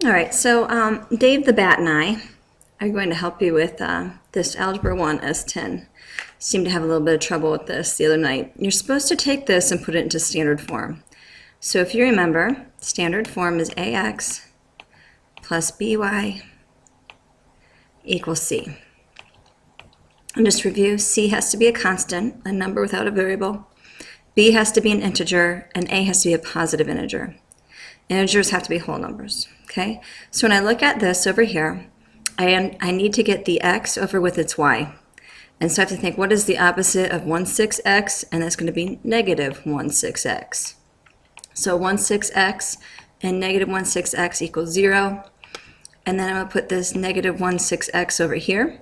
All right, so Dave the Bat and I are going to help you with this Algebra 1 S10. Seemed to have a little bit of trouble with this the other night. You're supposed to take this and put it into standard form. So if you remember, standard form is AX plus BY equals C. And just review, C has to be a constant, a number without a variable. B has to be an integer, and A has to be a positive integer. Integers have to be whole numbers, okay? So when I look at this over here, I need to get the x over with its y. And so I have to think, what is the opposite of 16x? And that's going to be negative 16x. So 16x and negative 16x equals 0. And then I'm going to put this negative 16x over here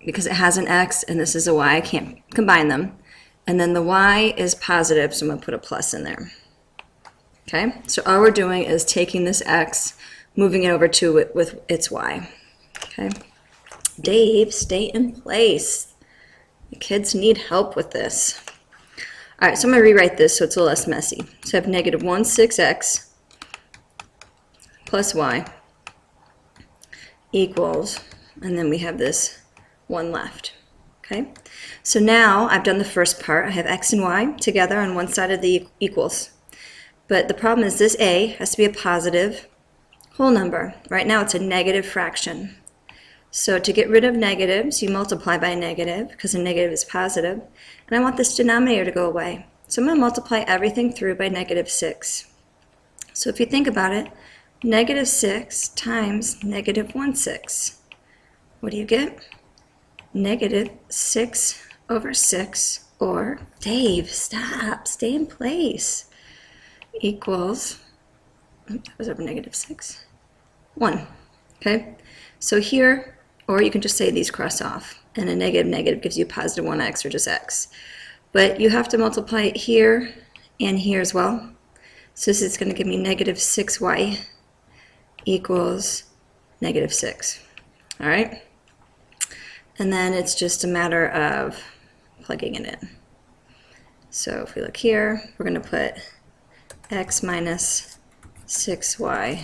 because it has an x and this is a y. I can't combine them. And then the y is positive, so I'm going to put a plus in there. Okay, so all we're doing is taking this x, moving it over to it with its y. Okay, Dave, stay in place. The kids need help with this. All right, so I'm going to rewrite this so it's a little less messy. So I have negative 16x plus y equals, and then we have this 1 left. Okay, so now I've done the first part. I have x and y together on one side of the equals. But the problem is this a has to be a positive whole number. Right now it's a negative fraction. So to get rid of negatives, you multiply by negative because a negative is positive. And I want this denominator to go away. So I'm going to multiply everything through by negative 6. So if you think about it, negative 6 times negative 16. What do you get? Negative 6 over 6, or Dave, stop, stay in place, equals, that was over negative 6, 1. Okay, so here, or you can just say these cross off, and a negative negative gives you positive 1x or just x. But you have to multiply it here and here as well. So this is going to give me negative 6y equals negative 6. All right? And then it's just a matter of plugging it in. So if we look here, we're going to put x minus 6y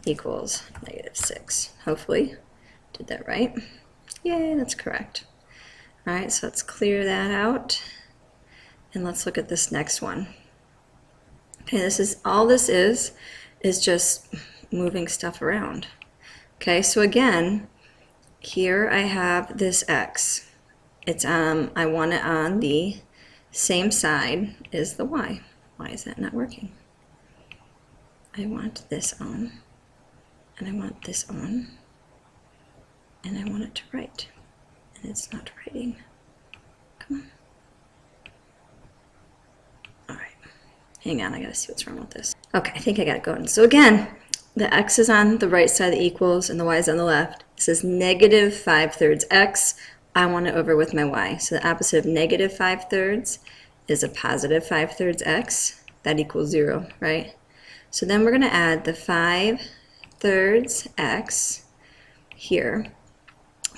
equals negative 6. Hopefully, did that right. Yay, that's correct. All right, so let's clear that out. And let's look at this next one. Okay, this is all this is just moving stuff around. Okay, so again, here I have this x. It's I want it on the same side as the y. Why is that not working? I want this on, and I want this on, and I want it to write, and it's not writing. Come on. All right, hang on, I gotta see what's wrong with this. Okay, I think I got it going. So again, the x is on the right side of the equals, and the y is on the left. It says negative 5/3 x. I want it over with my y. So the opposite of negative 5/3 is a positive 5/3 x. That equals 0, right? So then we're going to add the 5/3 x here.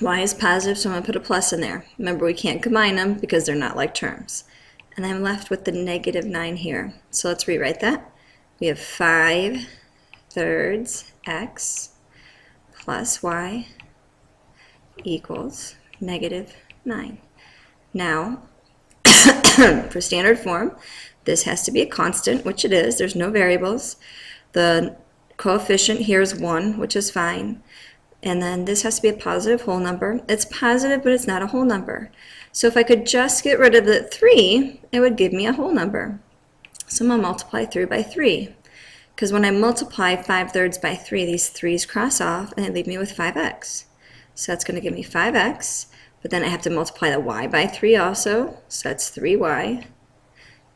Y is positive, so I'm going to put a plus in there. Remember, we can't combine them because they're not like terms. And I'm left with the negative 9 here. So let's rewrite that. We have 5/3 x plus y equals negative 9. Now, for standard form, this has to be a constant, which it is. There's no variables. The coefficient here is 1, which is fine. And then this has to be a positive whole number. It's positive, but it's not a whole number. So if I could just get rid of the 3, it would give me a whole number. So I'm going to multiply through by 3. Because when I multiply 5/3 by 3, these 3's cross off, and they leave me with 5x. So that's going to give me 5x. But then I have to multiply the y by 3 also. So that's 3y.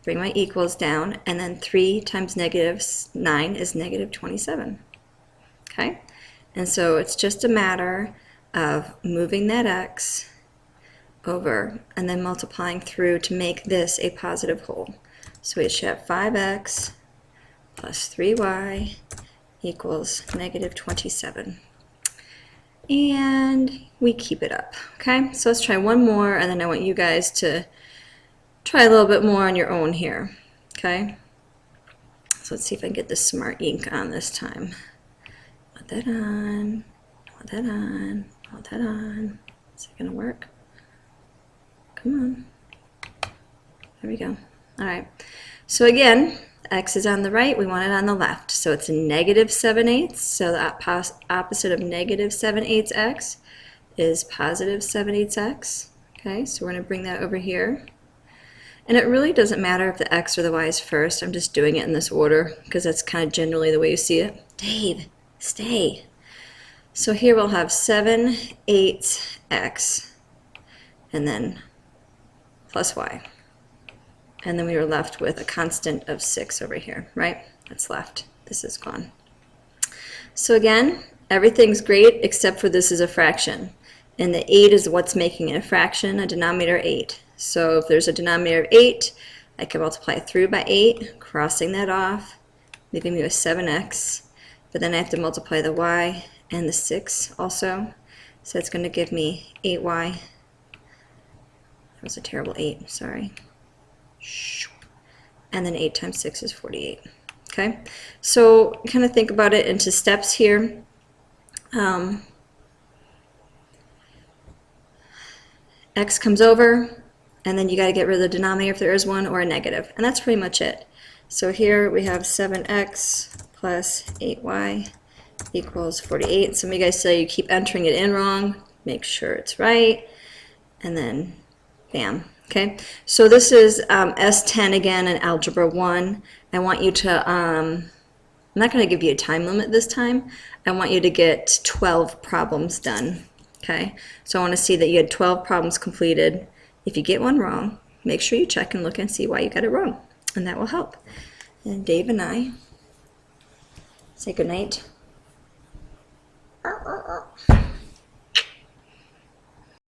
Bring my equals down. And then 3 times negative 9 is negative 27. Okay? And so it's just a matter of moving that x over and then multiplying through to make this a positive whole. So we should have 5x plus 3y equals negative 27. And we keep it up, okay? So let's try one more, and then I want you guys to try a little bit more on your own here, okay? So let's see if I can get the smart ink on this time. want that on, I want that on, I want that on. Is it gonna work? Come on. There we go. All right. So again, x is on the right, we want it on the left. So it's negative 7/8. So the opposite of negative 7/8 x is positive 7/8 x. Okay, so we're going to bring that over here. And it really doesn't matter if the x or the y is first. I'm just doing it in this order because that's kind of generally the way you see it. Dave, stay. So here we'll have 7/8 x and then plus y. And then we were left with a constant of 6 over here, right? That's left. This is gone. So again, everything's great except for this is a fraction. And the 8 is what's making it a fraction, a denominator 8. So if there's a denominator of 8, I can multiply through by 8, crossing that off, leaving me with 7x. But then I have to multiply the y and the 6 also. So it's going to give me 8y. That was a terrible 8, sorry. And then 8 times 6 is 48. Okay, so kind of think about it into steps here. X comes over, and then you got to get rid of the denominator if there is one, or a negative. And that's pretty much it. So here we have 7x plus 8y equals 48. Some of you guys say you keep entering it in wrong. Make sure it's right. And then bam. Okay, so this is S10 again in Algebra 1. I want you to, I'm not going to give you a time limit this time. I want you to get 12 problems done. Okay, so I want to see that you had 12 problems completed. If you get one wrong, make sure you check and look and see why you got it wrong, and that will help. And Dave and I say good night.